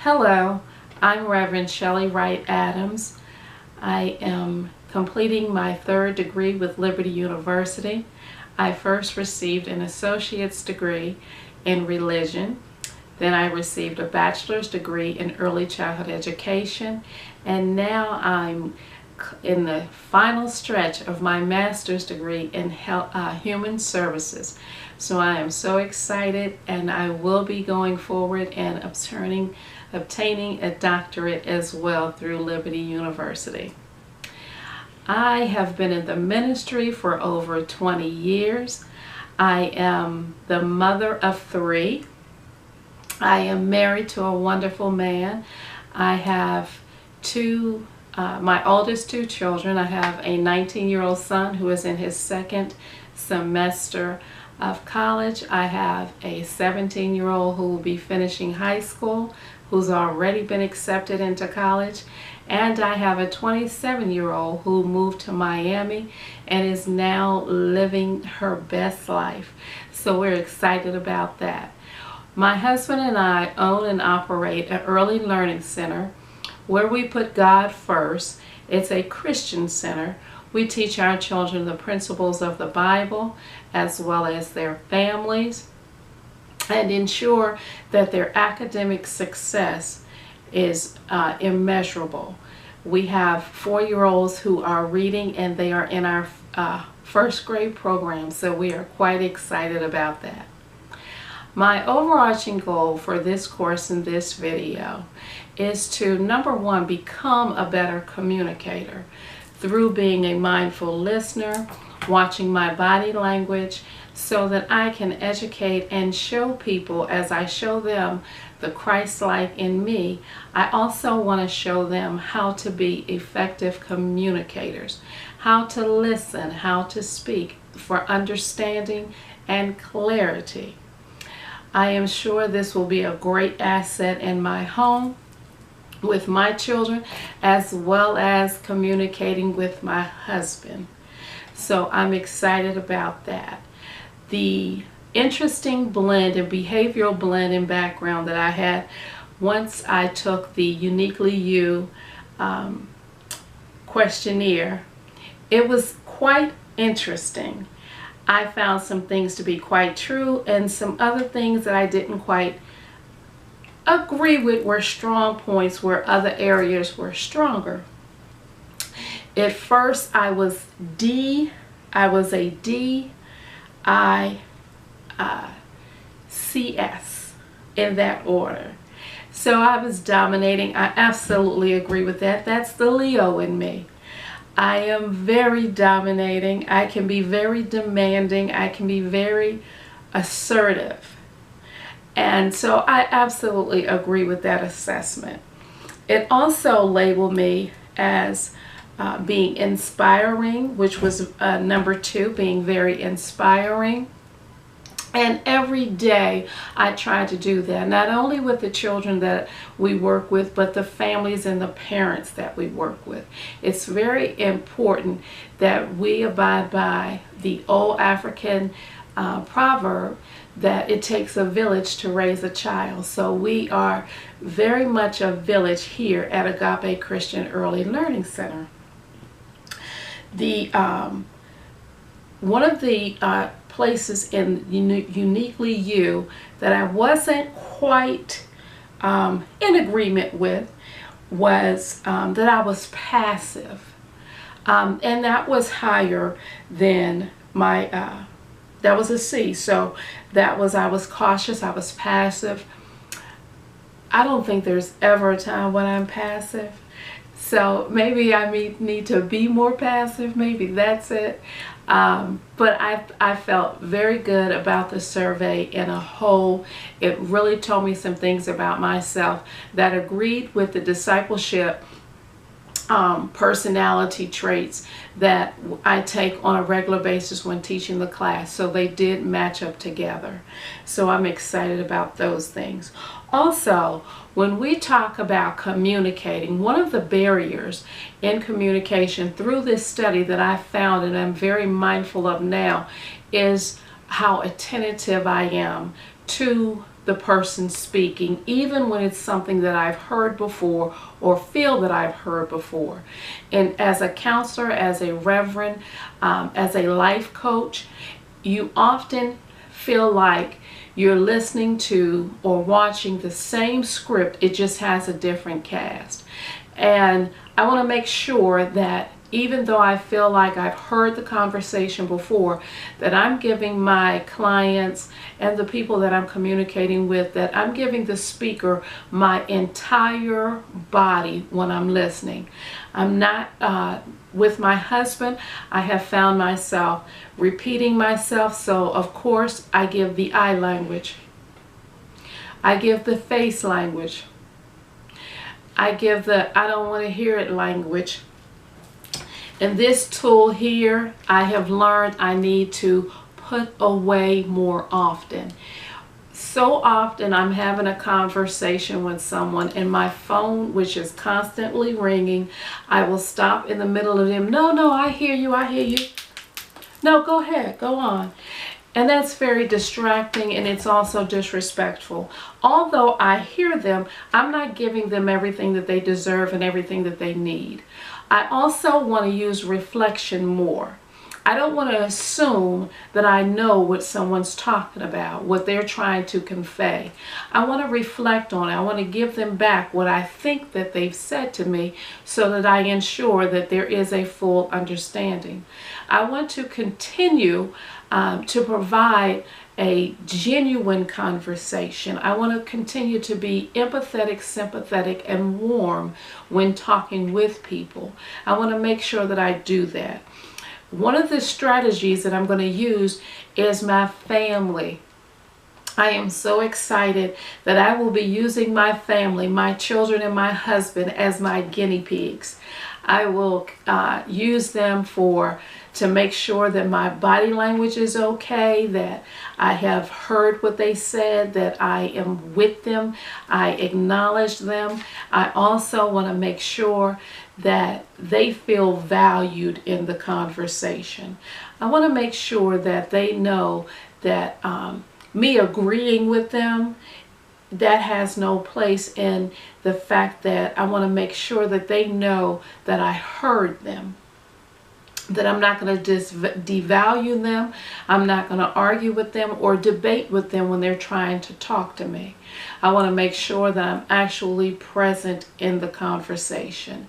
Hello, I'm Reverend Shelly Wright-Adams. I am completing my third degree with Liberty University. I first received an associate's degree in religion. Then I received a bachelor's degree in early childhood education. And now I'm in the final stretch of my master's degree in human services. So I am so excited, and I will be going forward and obtaining a doctorate as well through Liberty University. I have been in the ministry for over 20 years. I am the mother of 3. I am married to a wonderful man. I have my oldest 2 children. I have a 19-year-old son who is in his 2nd semester of college. I have a 17-year-old who will be finishing high school, who's already been accepted into college, and I have a 27-year-old who moved to Miami and is now living her best life. So we're excited about that. My husband and I own and operate an early learning center where we put God first. It's a Christian center. We teach our children the principles of the Bible as well as their families, and ensure that their academic success is immeasurable. We have 4-year-olds who are reading, and they are in our first grade program, so we are quite excited about that. My overarching goal for this course in this video is to, number 1, become a better communicator through being a mindful listener, watching my body language, so that I can educate and show people as I show them the Christ-like in me. I also want to show them how to be effective communicators, how to listen, how to speak for understanding and clarity. I am sure this will be a great asset in my home with my children, as well as communicating with my husband. So I'm excited about that. The interesting blend and behavioral blend and background that I had once I took the Uniquely You questionnaire, it was quite interesting. I found some things to be quite true, and some other things that I didn't quite agree with were strong points where other areas were stronger. At first I was a D, I, CS in that order. So I was dominating. I absolutely agree with that. That's the Leo in me. I am very dominating. I can be very demanding. I can be very assertive. And so I absolutely agree with that assessment. It also labeled me as being inspiring, which was number 2, being very inspiring. And every day I try to do that, not only with the children that we work with, but the families and the parents that we work with. It's very important that we abide by the old African proverb that it takes a village to raise a child. So we are very much a village here at Agape Christian Early Learning Center. One of the places in Uniquely You that I wasn't quite in agreement with was that I was passive, and that was higher than my that was a C. So that was, I was cautious, I was passive. I don't think there's ever a time when I'm passive. So maybe I need to be more passive, maybe that's it. But I felt very good about the survey in a whole. It really told me some things about myself that agreed with the discipleship personality traits that I take on a regular basis when teaching the class. So they did match up together. So I'm excited about those things. Also, when we talk about communicating, one of the barriers in communication through this study that I found and I'm very mindful of now is how attentive I am to the person speaking, even when it's something that I've heard before or feel that I've heard before. And as a counselor, as a reverend, as a life coach, you often feel like you're listening to or watching the same script, it just has a different cast. And I want to make sure that even though I feel like I've heard the conversation before, that I'm giving my clients and the people that I'm communicating with, that I'm giving the speaker my entire body when I'm listening. I'm not, with my husband, I have found myself repeating myself, so of course I give the eye language. I give the face language. I give the I don't want to hear it language. And this tool here, I have learned I need to put away more often. So often I'm having a conversation with someone and my phone, which is constantly ringing, I will stop in the middle of them. No, I hear you, I hear you. No, go ahead, go on. And that's very distracting, and it's also disrespectful. Although I hear them, I'm not giving them everything that they deserve and everything that they need. I also want to use reflection more. I don't want to assume that I know what someone's talking about, what they're trying to convey. I want to reflect on it. I want to give them back what I think that they've said to me so that I ensure that there is a full understanding. I want to continue to provide a genuine conversation. I want to continue to be empathetic, sympathetic, and warm when talking with people. I want to make sure that I do that. One of the strategies that I'm going to use is my family. I am so excited that I will be using my family, my children and my husband as my guinea pigs. I will use them to make sure that my body language is okay, that I have heard what they said, that I am with them, I acknowledge them. I also want to make sure that they feel valued in the conversation. I want to make sure that they know that me agreeing with them, that has no place in the fact that I want to make sure that they know that I heard them, that I'm not going to devalue them, I'm not going to argue with them or debate with them when they're trying to talk to me. I want to make sure that I'm actually present in the conversation.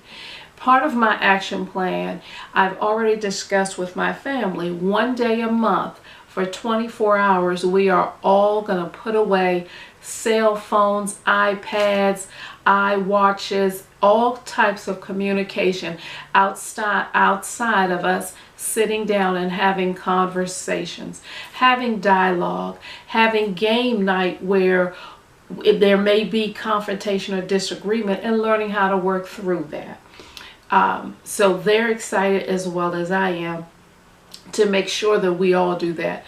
Part of my action plan, I've already discussed with my family, 1 day a month for 24 hours, we are all going to put away cell phones, iPads, iWatches, all types of communication outside of us sitting down and having conversations, having dialogue, having game night where there may be confrontation or disagreement, and learning how to work through that. So they're excited as well as I am to make sure that we all do that.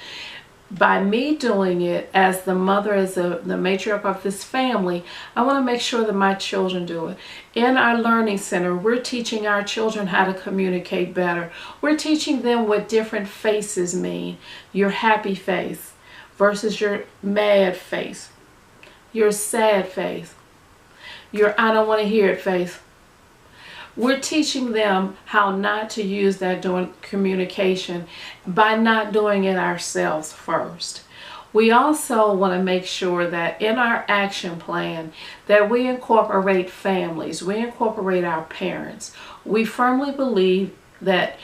By me doing it as the mother, as the matriarch of this family, I want to make sure that my children do it. In our learning center, we're teaching our children how to communicate better. We're teaching them what different faces mean. Your happy face versus your mad face. Your sad face. Your I don't want to hear it face. We're teaching them how not to use that during communication by not doing it ourselves first. We also want to make sure that in our action plan that we incorporate families, we incorporate our parents. We firmly believe that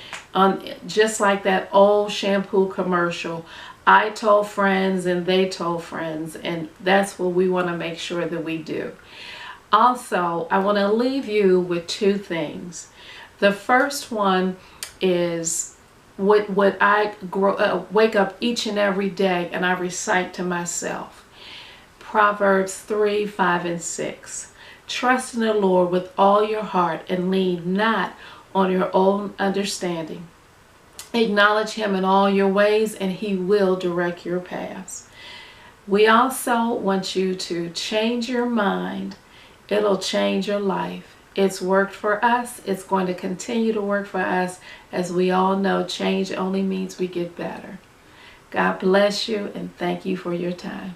just like that old shampoo commercial, I told friends and they told friends, and that's what we want to make sure that we do. Also, I want to leave you with two things. The first one is what I wake up each and every day and I recite to myself. Proverbs 3, 5, and 6. Trust in the Lord with all your heart and lean not on your own understanding. Acknowledge him in all your ways and he will direct your paths. We also want you to change your mind. It'll change your life. It's worked for us. It's going to continue to work for us. As we all know, change only means we get better. God bless you and thank you for your time.